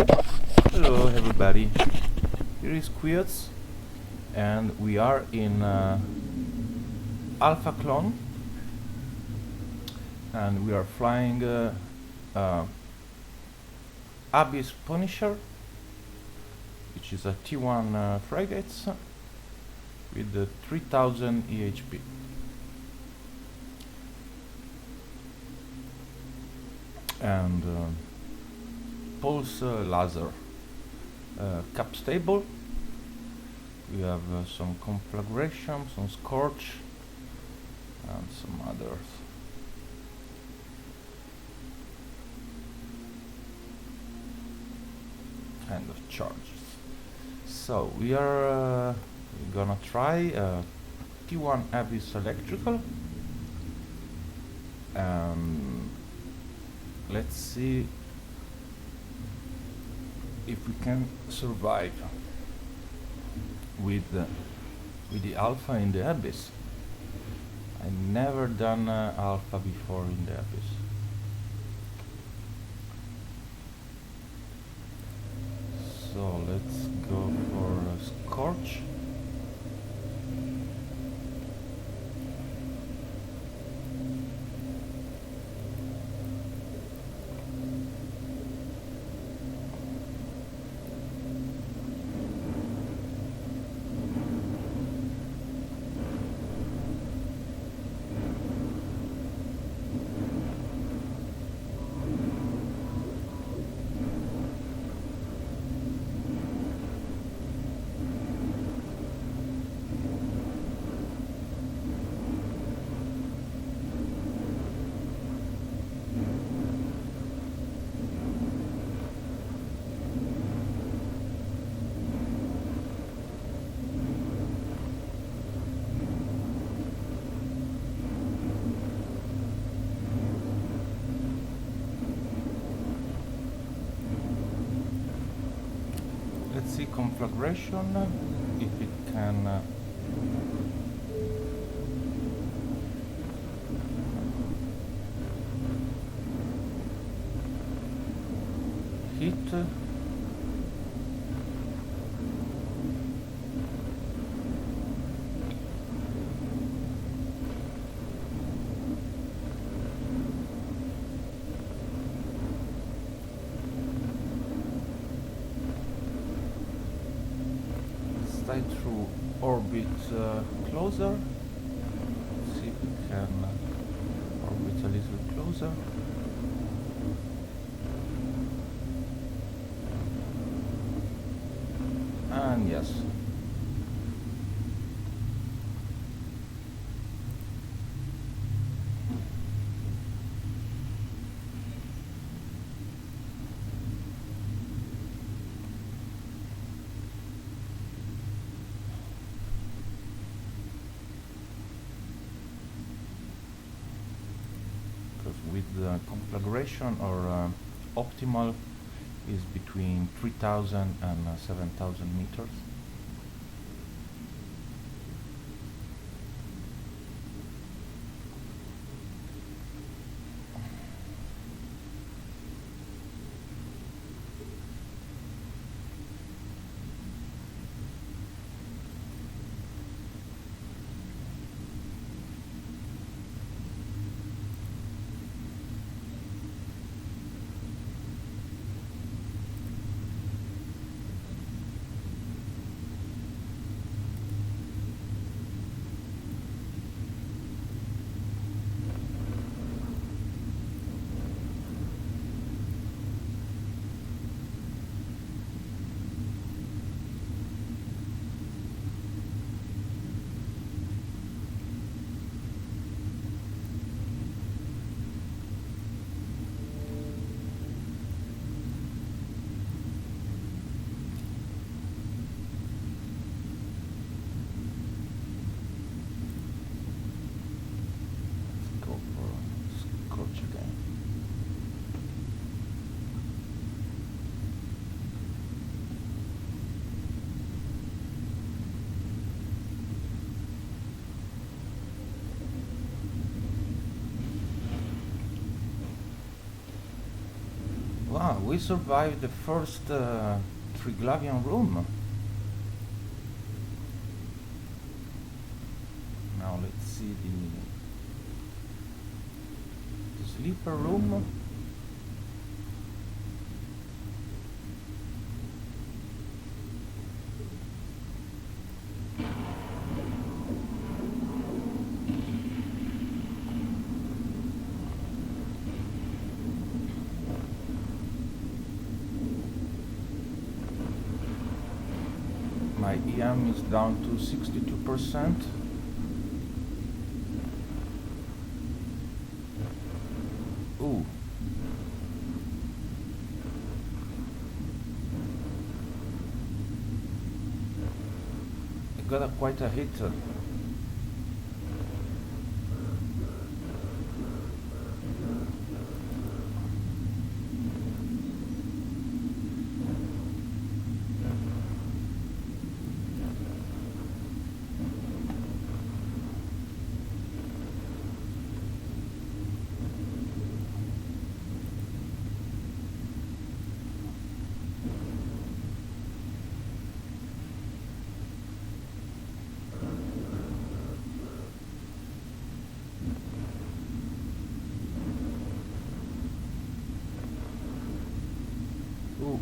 Hello everybody, here is Quiots and we are in Alpha Clone and we are flying Abyss Punisher, which is a T1 frigate with 3000 EHP. And pulse laser cap stable. We have some conflagration, some scorch, and some others. Kind of charges. So we are gonna try T1 Abyss electrical. Let's see if we can survive with the alpha in the abyss. I never done alpha before in the abyss. So let's go for a scorch. Let's see conflagration, if it can hit. Through orbit closer. See if we can orbit a little closer. And yes. With the conflagration or optimal is between 3000 and 7000 meters. Wow, we survived the first Triglavian room. Now let's see the sleeper room. My EM is down to 62%. Ooh. I got quite a hit. Ooh.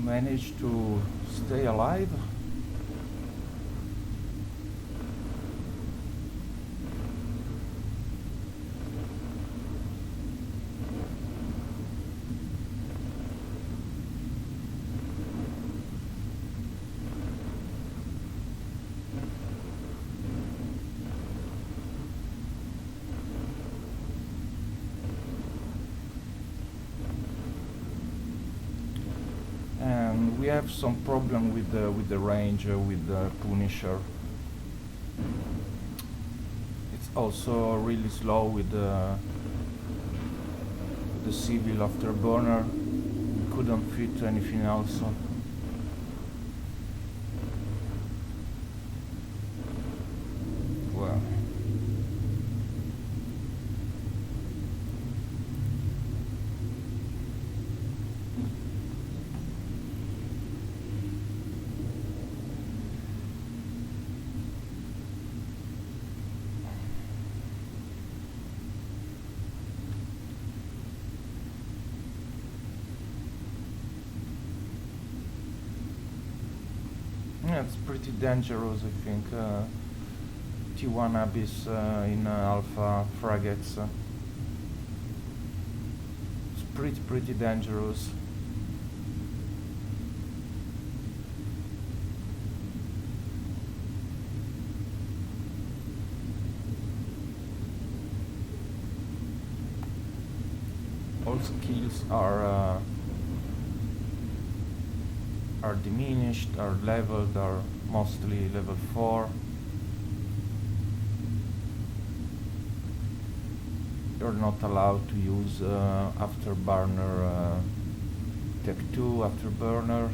Managed to stay alive. We have some problem with the range with the Punisher. It's also really slow with the Civil Afterburner. We couldn't fit anything else. Well. Yeah, it's pretty dangerous, I think. T1 Abyss in Alpha frigates. It's pretty dangerous. All skills are diminished, are leveled, are mostly level 4. You're not allowed to use Afterburner, Tech 2 Afterburner.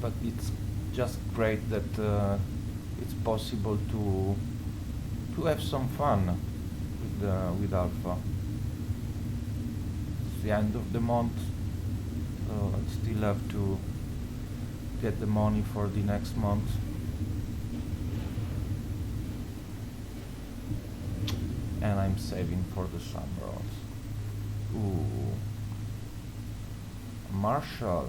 But it's just great that it's possible to have some fun with Alpha. It's the end of the month, so I still have to get the money for the next month. And I'm saving for the summer also. Ooh. Marshall.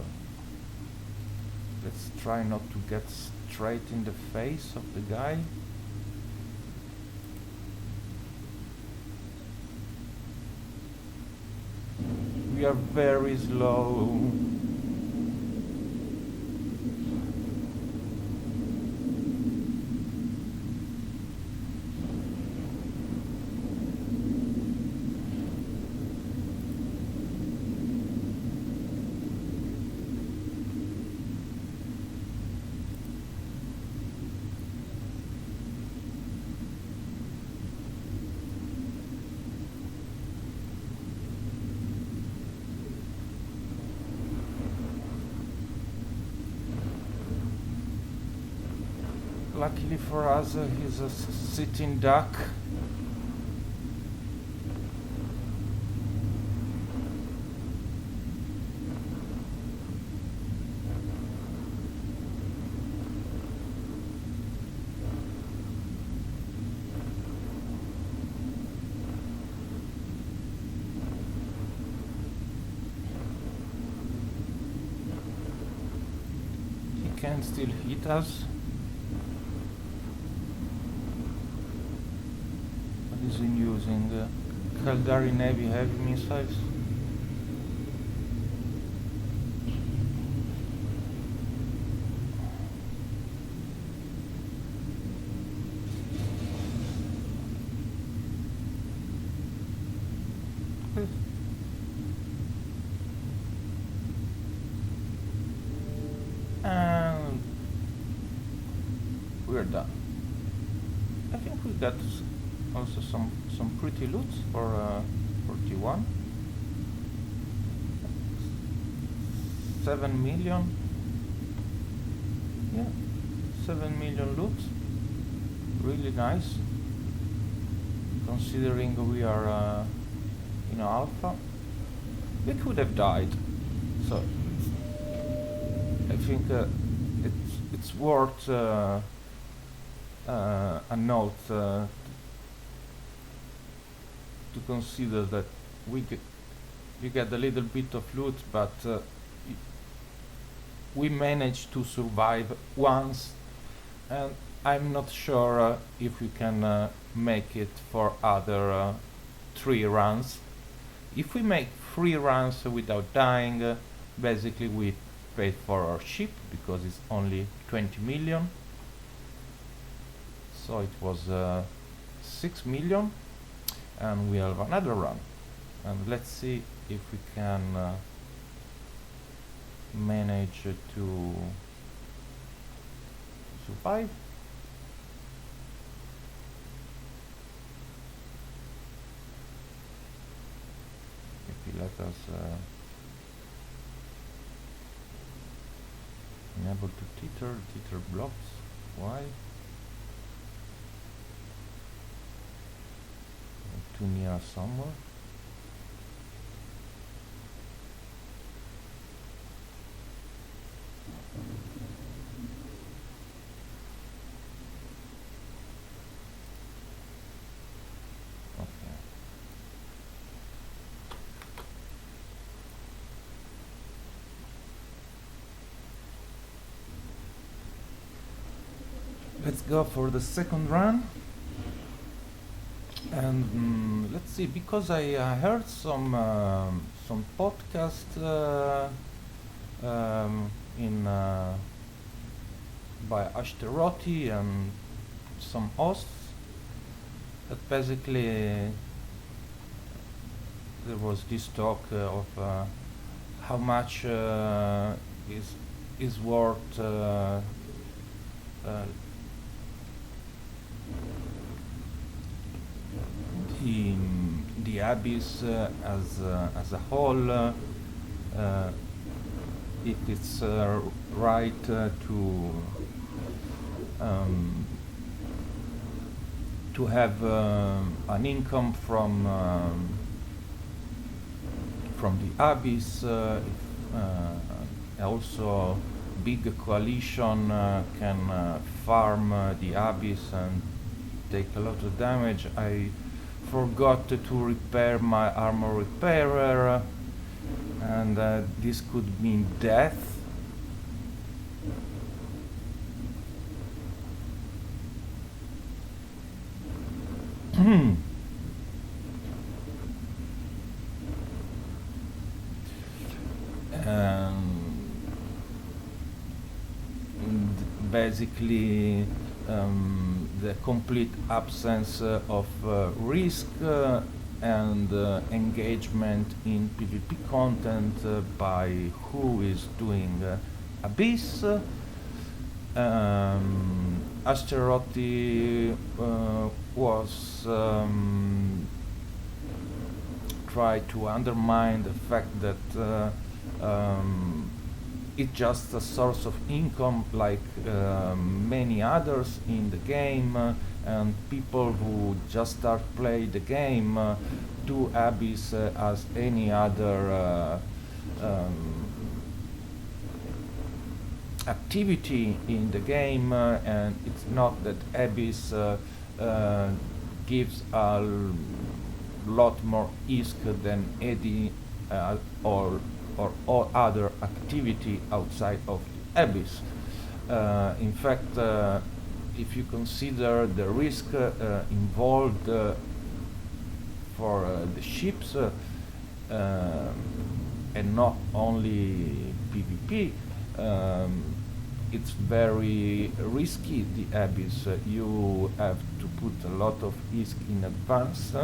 Let's try not to get straight in the face of the guy. We are very slow. Luckily for us, he's a sitting duck. He can still hit us. Is in using Kaldari Navy heavy missiles. And we're done. I think we got also some pretty loot for T1. 7 million. Yeah, 7 million loot. Really nice. Considering we are in alpha, we could have died. So I think it's worth a note. To consider that you get a little bit of loot, but we managed to survive once, and I'm not sure if we can make it for other 3 runs. If we make 3 runs without dying, basically we paid for our ship, because it's only 20 million. So it was 6 million. And we have another run, and let's see if we can manage to survive. Maybe let us enable to teeter blocks. Why? Too near somewhere. Okay. Let's go for the second run. And let's see, because I heard some podcast in by Ashteroti and some hosts, that basically there was this talk of how much is worth the abyss as a whole, if it's right to have an income from the abyss. Also, big coalition can farm the abyss and take a lot of damage. I forgot to repair my armor repairer, and this could mean death. basically the complete absence of risk and engagement in PvP content by who is doing Abyss. Aerator was try to undermine the fact that it's just a source of income like many others in the game, and people who just start play the game do Abyss as any other activity in the game, and it's not that Abyss gives a lot more ISK than any or all other activity outside of the Abyss. In fact, if you consider the risk involved for the ships and not only PvP, it's very risky, the Abyss. You have to put a lot of ISK in advance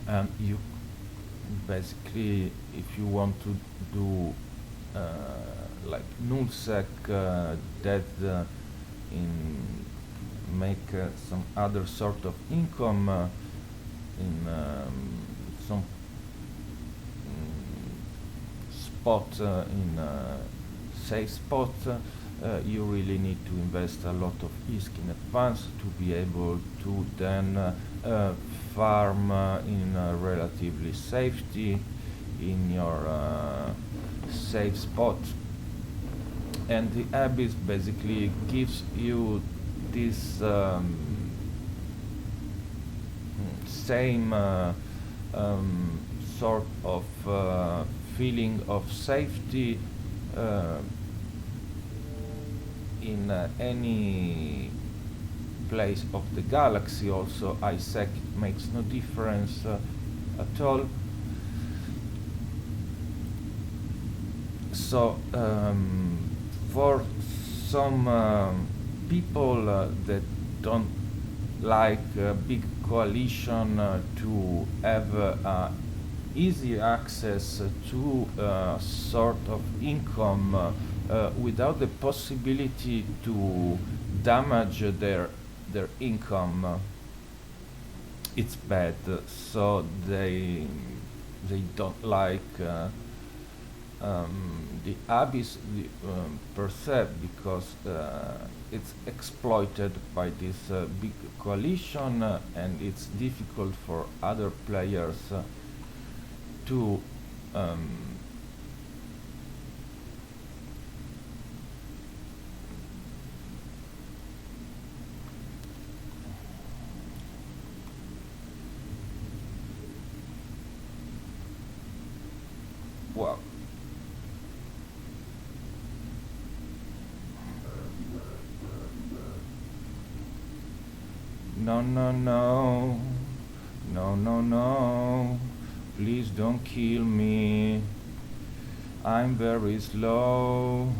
and you basically, if you want to do like nullsec that make some other sort of income in some spot in safe spot, you really need to invest a lot of ISK in advance to be able to then farm in relatively safety in your safe spot. And the Abyss basically gives you this same sort of feeling of safety in any place of the galaxy. Also, ISEC makes no difference at all. So for some people that don't like a big coalition to have easy access to sort of income without the possibility to damage their income, it's bad. So they don't like the Abyss per se, because it's exploited by this big coalition, and it's difficult for other players to well, no, please don't kill me. I'm very slow.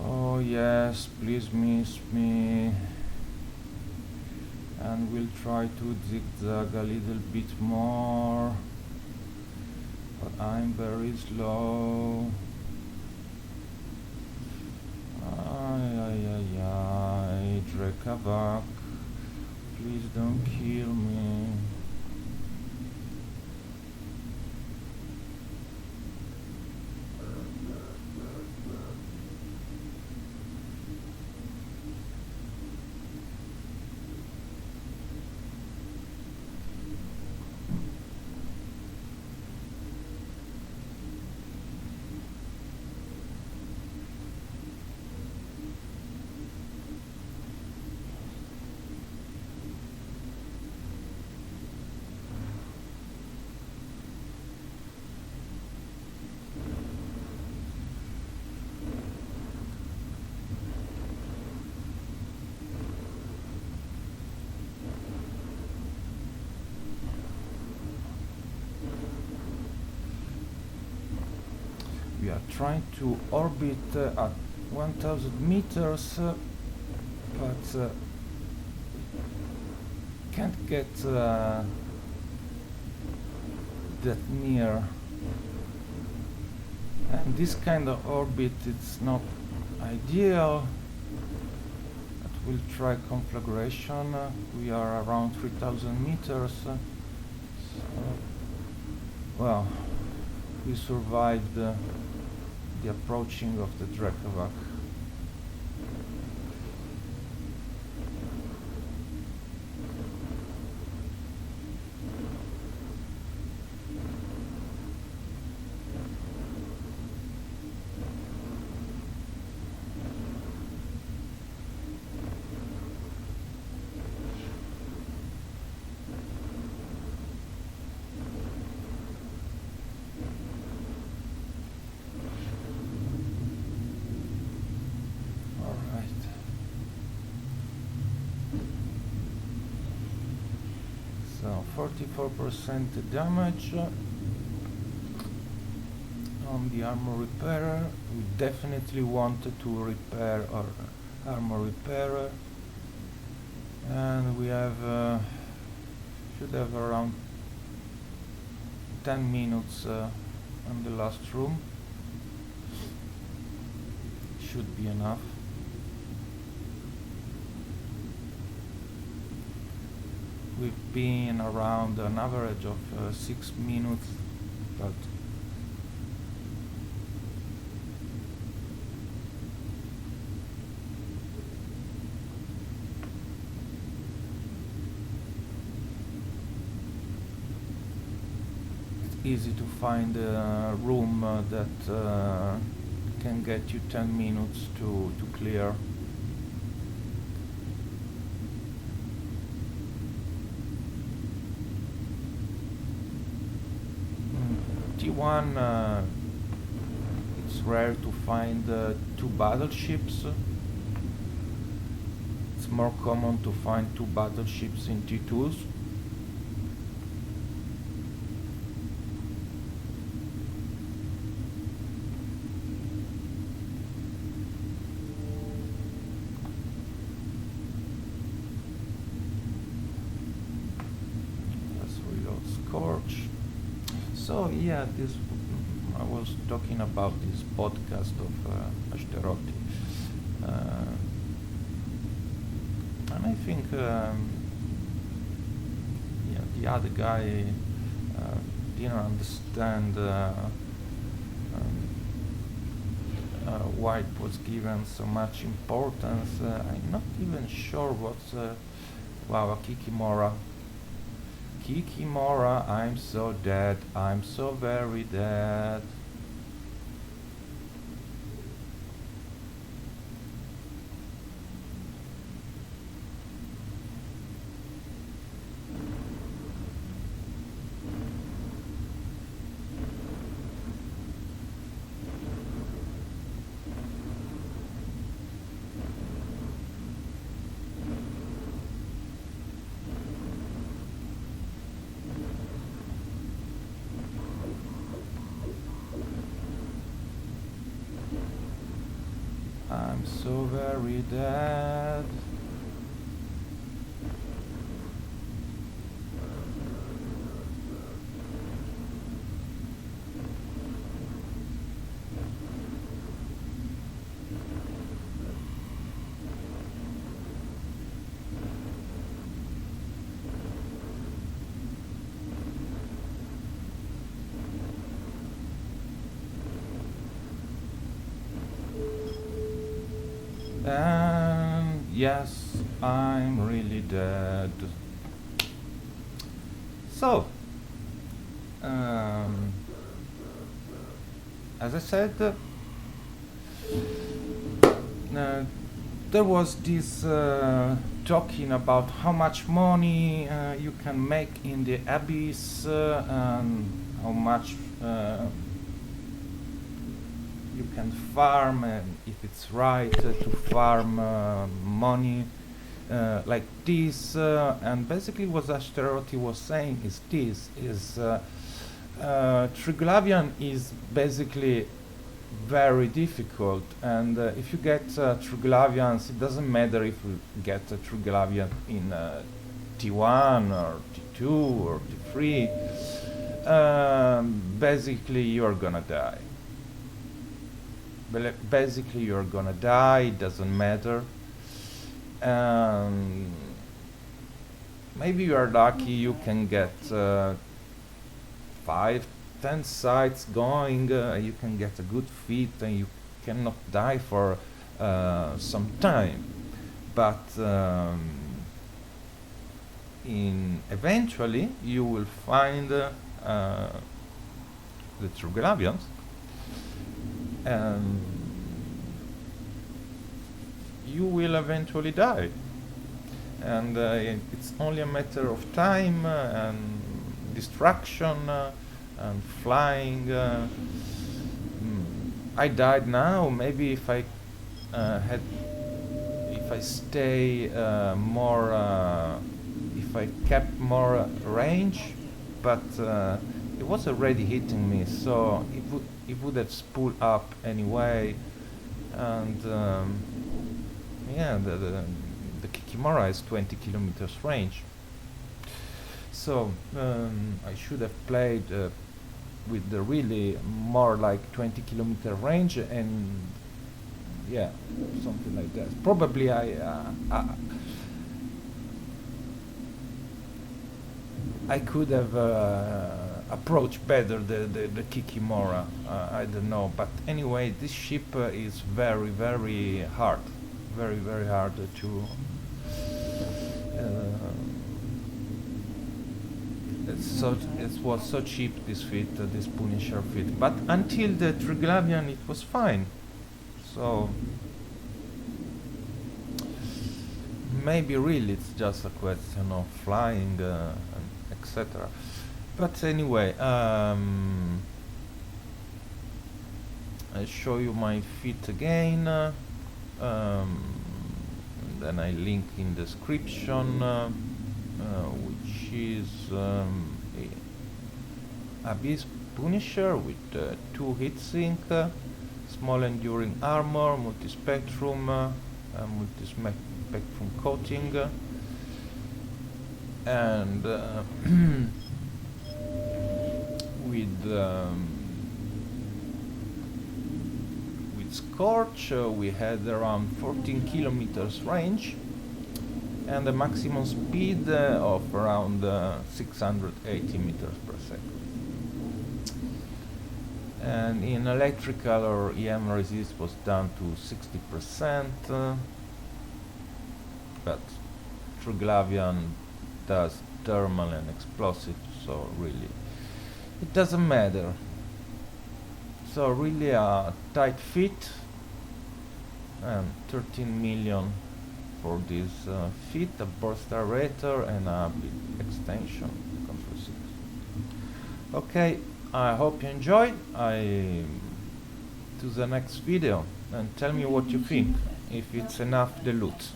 Oh yes, please miss me. And we'll try to zigzag a little bit more, but I'm very slow. Ay, Drekavac, please don't kill me. are trying to orbit at 1000 meters, but can't get that near. And this kind of orbit, it's not ideal. But we'll try conflagration. We are around 3000 meters. So, well, we survived the approaching of the Drekovac. So 44% damage on the armor repairer. We definitely wanted to repair our armor repairer, and we have should have around 10 minutes on the last room. Should be enough. We've been around an average of 6 minutes, but it's easy to find a room that can get you 10 minutes to clear. T1, it's rare to find 2 battleships. It's more common to find 2 battleships in T2s. Let's reload Scorch. So yeah, this I was talking about this podcast of Ashteroti, and I think yeah, the other guy didn't understand why it was given so much importance. I'm not even sure what's wow, Kikimora. Kikimora, I'm so dead, I'm so very dead. I'm so very dead. And yes, I'm really dead. So, as I said, there was this talking about how much money you can make in the abyss and how much you can farm, and if it's right to farm money like this, and basically what Ashteroti was saying is this is Triglavian is basically very difficult, and if you get Triglavians, it doesn't matter if you get a Triglavian in T1 or T2 or T3, basically you're gonna die. Basically you're gonna die, it doesn't matter. Maybe you are lucky, you can get 5-10 sites going, you can get a good fit and you cannot die for some time, but eventually you will find the Triglavians, and you will eventually die, and it's only a matter of time and distraction and flying. I died now. Maybe if I stay more, if I kept more range, but it was already hitting me, so it would have spooled up anyway, and yeah, the Kikimora has 20 kilometers range, so I should have played with the really more like 20 kilometer range, and yeah, something like that. Probably I could have approached better the Kikimora. I don't know, but anyway, this ship is very, very hard, very, very hard to. It was so cheap, this fit, this Punisher fit. But until the Triglavian, it was fine. So maybe really it's just a question of flying, etc. But anyway, I'll show you my fit again. Then I link in description, which is Abyss Punisher with 2 heatsink, small enduring armor, multispectrum, multispectrum coating, and with Scorch we had around 14 kilometers range and a maximum speed of around 680 meters per second. And in electrical or EM resist was down to 60%, but Triglavian does thermal and explosive, so really it doesn't matter. So really a tight fit, and 13 million for this fit, a burst aerator and a bit extension control 6. Okay, I hope you enjoyed. To the next video, and tell me what you think, if it's enough the loot.